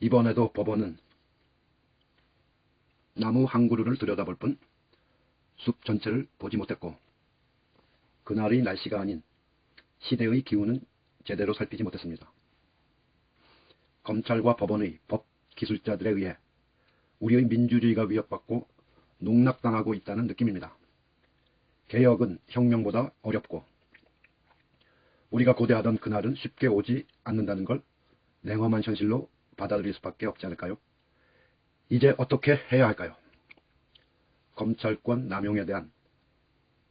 이번에도 법원은 나무 한 그루를 들여다볼 뿐 숲 전체를 보지 못했고, 그날의 날씨가 아닌 시대의 기운은 제대로 살피지 못했습니다. 검찰과 법원의 법 기술자들에 의해 우리의 민주주의가 위협받고 농락당하고 있다는 느낌입니다. 개혁은 혁명보다 어렵고 우리가 고대하던 그날은 쉽게 오지 않는다는 걸 냉엄한 현실로 받아들일 수밖에 없지 않을까요? 이제 어떻게 해야 할까요? 검찰권 남용에 대한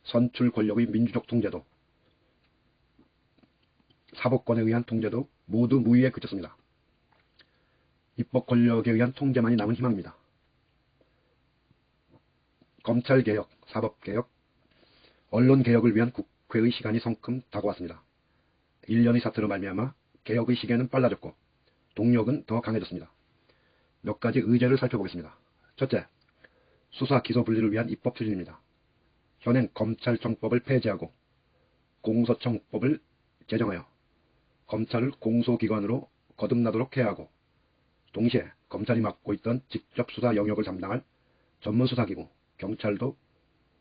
선출 권력의 민주적 통제도, 사법권에 의한 통제도 모두 무위에 그쳤습니다. 입법 권력에 의한 통제만이 남은 희망입니다. 검찰개혁, 사법개혁, 언론개혁을 위한 국회의 시간이 성큼 다가왔습니다. 1년의 사태로 말미암아 개혁의 시계는 빨라졌고 동력은 더 강해졌습니다. 몇 가지 의제를 살펴보겠습니다. 첫째, 수사 기소 분리를 위한 입법 추진입니다. 현행 검찰청법을 폐지하고 공소청법을 제정하여 검찰을 공소기관으로 거듭나도록 해야 하고, 동시에 검찰이 맡고 있던 직접 수사 영역을 담당할 전문수사기구, 경찰도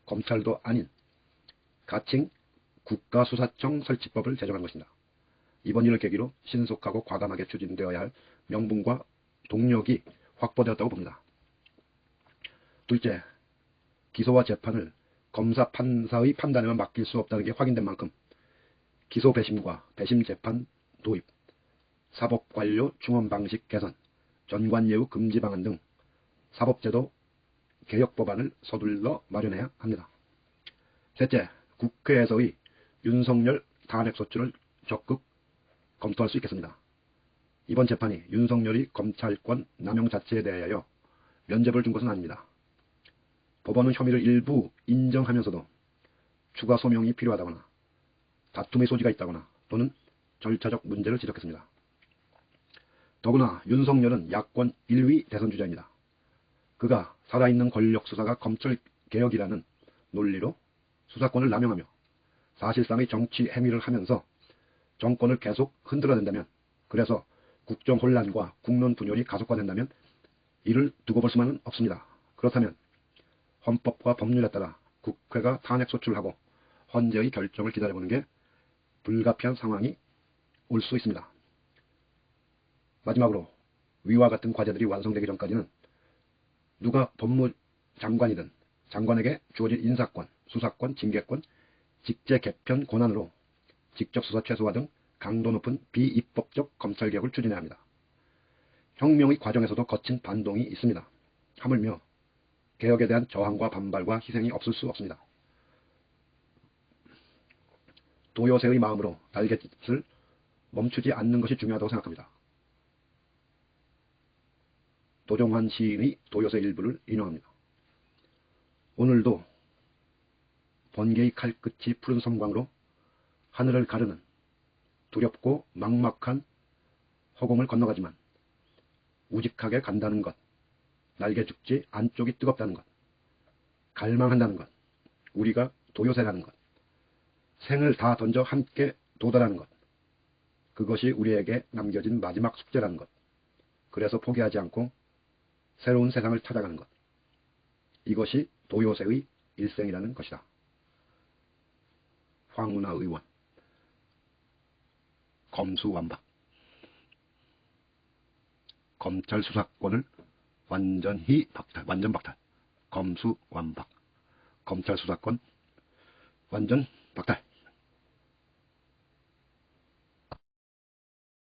검찰도 아닌 가칭 국가수사청 설치법을 제정한 것입니다. 이번 일을 계기로 신속하고 과감하게 추진되어야 할 명분과 동력이 확보되었다고 봅니다. 둘째, 기소와 재판을 검사, 판사의 판단에만 맡길 수 없다는 게 확인된 만큼 기소 배심과 배심 재판 도입, 사법관료 충원 방식 개선, 전관예우 금지 방안 등 사법제도 개혁 법안을 서둘러 마련해야 합니다. 셋째, 국회에서의 윤석열 탄핵소추를 적극 검토할 수 있겠습니다. 이번 재판이 윤석열이 검찰권 남용 자체에 대하여 면죄부를 준 것은 아닙니다. 법원은 혐의를 일부 인정하면서도 추가 소명이 필요하다거나 다툼의 소지가 있다거나 또는 절차적 문제를 지적했습니다. 더구나 윤석열은 야권 1위 대선주자입니다. 그가 살아있는 권력 수사가 검찰개혁이라는 논리로 수사권을 남용하며 사실상의 정치 행위를 하면서 정권을 계속 흔들어낸다면, 그래서 국정 혼란과 국론 분열이 가속화된다면 이를 두고 볼 수만은 없습니다. 그렇다면 헌법과 법률에 따라 국회가 탄핵 소추를 하고 헌재의 결정을 기다려보는 게 불가피한 상황이 올 수 있습니다. 마지막으로 위와 같은 과제들이 완성되기 전까지는 누가 법무장관이든 장관에게 주어진 인사권, 수사권, 징계권, 직제 개편 권한으로 직접 수사 최소화 등 강도 높은 비입법적 검찰개혁을 추진해야 합니다. 혁명의 과정에서도 거친 반동이 있습니다. 하물며 개혁에 대한 저항과 반발과 희생이 없을 수 없습니다. 도요새의 마음으로 날갯짓을 멈추지 않는 것이 중요하다고 생각합니다. 도종환 시인의 도요새 일부를 인용합니다. 오늘도 번개의 칼끝이 푸른 섬광으로 하늘을 가르는 두렵고 막막한 허공을 건너가지만 우직하게 간다는 것, 날개 죽지 안쪽이 뜨겁다는 것, 갈망한다는 것, 우리가 도요새라는 것, 생을 다 던져 함께 도달하는 것, 그것이 우리에게 남겨진 마지막 숙제라는 것, 그래서 포기하지 않고 새로운 세상을 찾아가는 것, 이것이 도요새의 일생이라는 것이다. 황운하 의원. 검수완박. 검찰 수사권을 완전히 박탈, 완전 박탈. 검수완박. 검찰 수사권 완전 박탈.